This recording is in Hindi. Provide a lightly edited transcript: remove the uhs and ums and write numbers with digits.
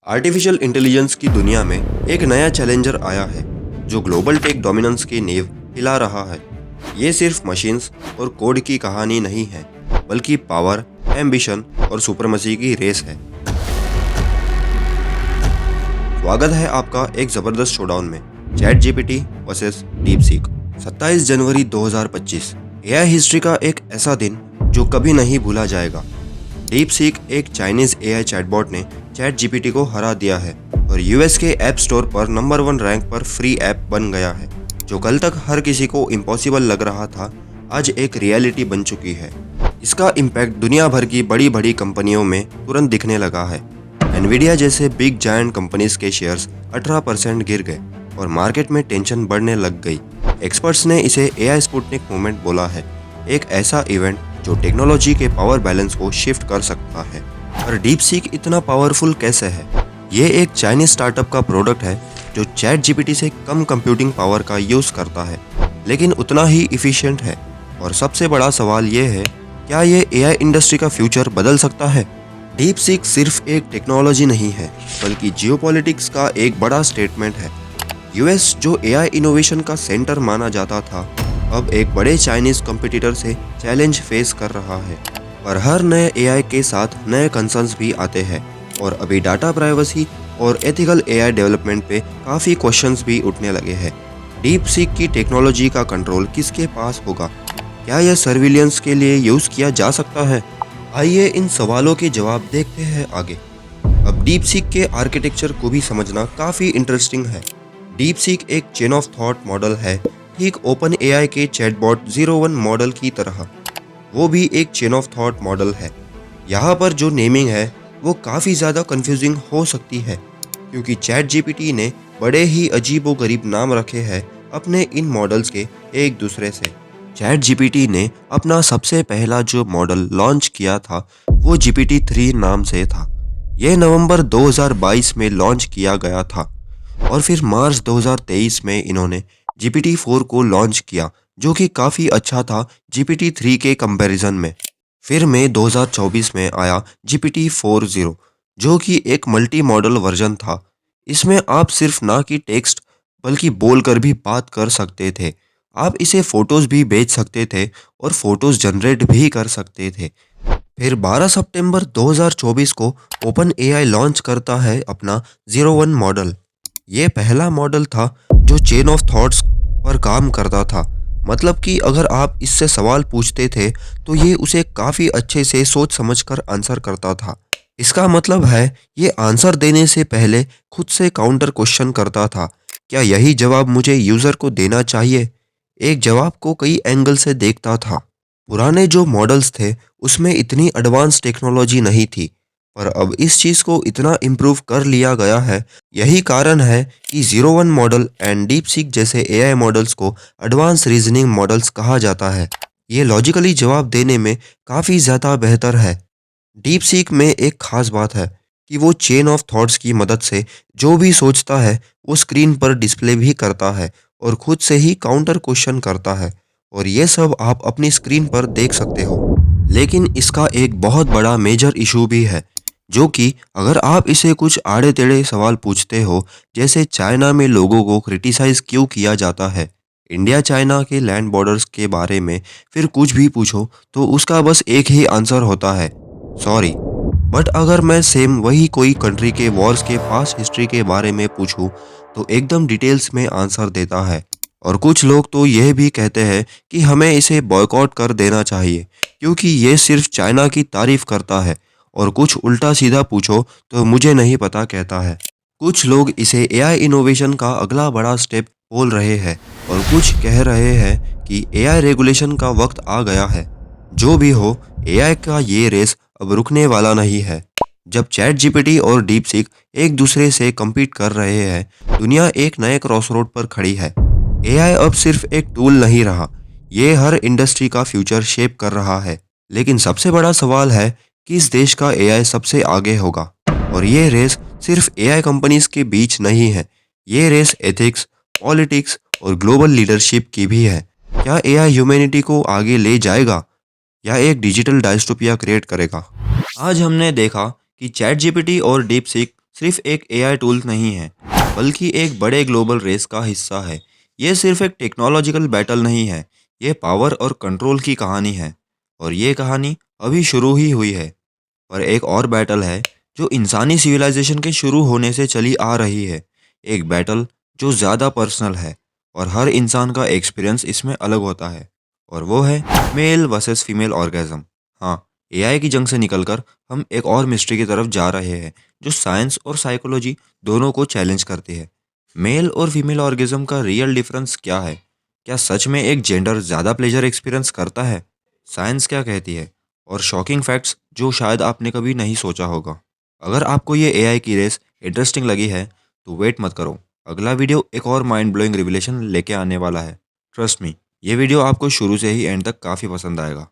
आर्टिफिशियल इंटेलिजेंस की दुनिया में एक नया चैलेंजर आया है जो ग्लोबल टेक डोमिनेंस की नींव हिला रहा है। ये सिर्फ मशीन्स और कोड की कहानी नहीं है, बल्कि पावर, एम्बिशन और सुपरमसी की रेस है। स्वागत है आपका एक जबरदस्त शोडाउन में, chat GPT versus deep seek. 27 जनवरी 2025 एआई हिस्ट्री का एक ऐसा दिन जो कभी नहीं भूला जाएगा। डीप सीक, एक चाइनीज एआई चैटबॉट ने चैट जीपीटी को हरा दिया है और यूएस के ऐप स्टोर पर नंबर 1 रैंक पर फ्री ऐप बन गया है। जो कल तक हर किसी को इम्पॉसिबल लग रहा था, आज एक रियलिटी बन चुकी है। इसका इम्पैक्ट दुनिया भर की बड़ी बड़ी कंपनियों में तुरंत दिखने लगा है। एनवीडिया जैसे बिग जायंट कंपनीज के शेयर्स 18% गिर गए और मार्केट में टेंशन बढ़ने लग गई। एक्सपर्ट्स ने इसे एआई स्पुटनिक मूवमेंट बोला है, एक ऐसा इवेंट जो टेक्नोलॉजी के पावर बैलेंस को शिफ्ट कर सकता है। पर डीप सीक इतना पावरफुल कैसे है? ये एक चाइनीज स्टार्टअप का प्रोडक्ट है जो चैट जीपीटी से कम कंप्यूटिंग पावर का यूज करता है, लेकिन उतना ही इफिशिएंट है। और सबसे बड़ा सवाल ये है, क्या ये एआई इंडस्ट्री का फ्यूचर बदल सकता है? डीप सीक सिर्फ एक टेक्नोलॉजी नहीं है, बल्कि जियोपॉलिटिक्स का एक बड़ा स्टेटमेंट है। यूएस, जो एआई इनोवेशन का सेंटर माना जाता था, अब एक बड़े चाइनीज कंपटीटर से चैलेंज फेस कर रहा है। पर हर नए एआई के साथ नए कंसर्न्स भी आते हैं और अभी डाटा प्राइवेसी और एथिकल एआई डेवलपमेंट पे काफ़ी क्वेश्चंस भी उठने लगे हैं। डीप सीक की टेक्नोलॉजी का कंट्रोल किसके पास होगा? क्या यह सर्विलियंस के लिए यूज़ किया जा सकता है? आइए इन सवालों के जवाब देखते हैं आगे। अब डीप सीक के आर्किटेक्चर को भी समझना काफ़ी इंटरेस्टिंग है। डीप सीक एक चेन ऑफ थॉट मॉडल है, ठीक ओपन एआई के चैटबॉट 01 मॉडल की तरह। वो भी एक चेन ऑफ थॉट मॉडल है। यहाँ पर जो नेमिंग है वो काफ़ी ज़्यादा कंफ्यूजिंग हो सकती है, क्योंकि चैट जीपीटी ने बड़े ही अजीबोगरीब नाम रखे हैं अपने इन मॉडल्स के एक दूसरे से। चैट जीपीटी ने अपना सबसे पहला जो मॉडल लॉन्च किया था वो GPT-3 नाम से था। ये नवंबर 2022 में लॉन्च किया गया था और फिर मार्च 2023 में इन्होंने GPT-4 को लॉन्च किया, जो कि काफ़ी अच्छा था GPT-3 के कंपैरिजन में। फिर मई 2024 में आया GPT-4.0, जो कि एक मल्टी मॉडल वर्जन था। इसमें आप सिर्फ ना कि टेक्स्ट बल्कि बोलकर भी बात कर सकते थे। आप इसे फोटोज भी भेज सकते थे और फोटोज जनरेट भी कर सकते थे। फिर 12 सितंबर 2024 को ओपन एआई लॉन्च करता है अपना 01 मॉडल। ये पहला मॉडल था जो चेन ऑफ थॉट्स पर काम करता था। मतलब कि अगर आप इससे सवाल पूछते थे तो ये उसे काफ़ी अच्छे से सोच समझकर आंसर करता था। इसका मतलब है ये आंसर देने से पहले खुद से काउंटर क्वेश्चन करता था, क्या यही जवाब मुझे यूज़र को देना चाहिए? एक जवाब को कई एंगल से देखता था। पुराने जो मॉडल्स थे उसमें इतनी एडवांस टेक्नोलॉजी नहीं थी, पर अब इस चीज़ को इतना इम्प्रूव कर लिया गया है। यही कारण है कि 01 मॉडल एंड डीप सीक जैसे एआई मॉडल्स को एडवांस रीजनिंग मॉडल्स कहा जाता है। ये लॉजिकली जवाब देने में काफ़ी ज़्यादा बेहतर है। डीप सीक में एक खास बात है कि वो चेन ऑफ थॉट्स की मदद से जो भी सोचता है वो स्क्रीन पर डिस्प्ले भी करता है और खुद से ही काउंटर क्वेश्चन करता है, और ये सब आप अपनी स्क्रीन पर देख सकते हो। लेकिन इसका एक बहुत बड़ा मेजर इशू भी है, जो कि अगर आप इसे कुछ आड़े टेढ़े सवाल पूछते हो, जैसे चाइना में लोगों को क्रिटिसाइज क्यों किया जाता है, इंडिया चाइना के लैंड बॉर्डर्स के बारे में फिर कुछ भी पूछो तो उसका बस एक ही आंसर होता है, सॉरी। बट अगर मैं सेम वही कोई कंट्री के वॉर्स के पास्ट हिस्ट्री के बारे में पूछूं तो एकदम डिटेल्स में आंसर देता है। और कुछ लोग तो यह भी कहते हैं कि हमें इसे बॉयकॉट कर देना चाहिए क्योंकि ये सिर्फ चाइना की तारीफ करता है, और कुछ उल्टा सीधा पूछो तो मुझे नहीं पता कहता है। कुछ लोग इसे एआई इनोवेशन का अगला बड़ा स्टेप बोल रहे हैं और कुछ कह रहे हैं कि एआई रेगुलेशन का वक्त आ गया है। जो भी हो, एआई का ये रेस अब रुकने वाला नहीं है। जब चैट जीपीटी और डीप सीक एक दूसरे से कम्पीट कर रहे हैं, दुनिया एक नए क्रॉसरोड पर खड़ी है। एआई अब सिर्फ एक टूल नहीं रहा, ये हर इंडस्ट्री का फ्यूचर शेप कर रहा है। लेकिन सबसे बड़ा सवाल है, किस देश का एआई सबसे आगे होगा? और ये रेस सिर्फ एआई कंपनीज के बीच नहीं है, ये रेस एथिक्स, पॉलिटिक्स और ग्लोबल लीडरशिप की भी है। क्या एआई ह्यूमैनिटी को आगे ले जाएगा या एक डिजिटल डायस्टोपिया क्रिएट करेगा? आज हमने देखा कि चैट जीपीटी और डीप सीक सिर्फ एक एआई टूल नहीं है, बल्कि एक बड़े ग्लोबल रेस का हिस्सा है। ये सिर्फ एक टेक्नोलॉजिकल बैटल नहीं है, ये पावर और कंट्रोल की कहानी है। और ये कहानी अभी शुरू ही हुई है। और एक और बैटल है जो इंसानी सिविलाइजेशन के शुरू होने से चली आ रही है। एक बैटल जो ज़्यादा पर्सनल है और हर इंसान का एक्सपीरियंस इसमें अलग होता है। और वो है मेल वर्सेस फीमेल ऑर्गेज़म। हाँ, एआई की जंग से निकलकर हम एक और मिस्ट्री की तरफ जा रहे हैं जो साइंस और साइकोलॉजी दोनों को चैलेंज करती है। मेल और फीमेल ऑर्गेज़म का रियल डिफरेंस क्या है? क्या सच में एक जेंडर ज़्यादा प्लेजर एक्सपीरियंस करता है? साइंस क्या कहती है? और शॉकिंग फैक्ट्स जो शायद आपने कभी नहीं सोचा होगा। अगर आपको ये एआई की रेस इंटरेस्टिंग लगी है तो वेट मत करो। अगला वीडियो एक और माइंड ब्लोइंग रिविलेशन लेके आने वाला है। ट्रस्ट मी, ये वीडियो आपको शुरू से ही एंड तक काफ़ी पसंद आएगा।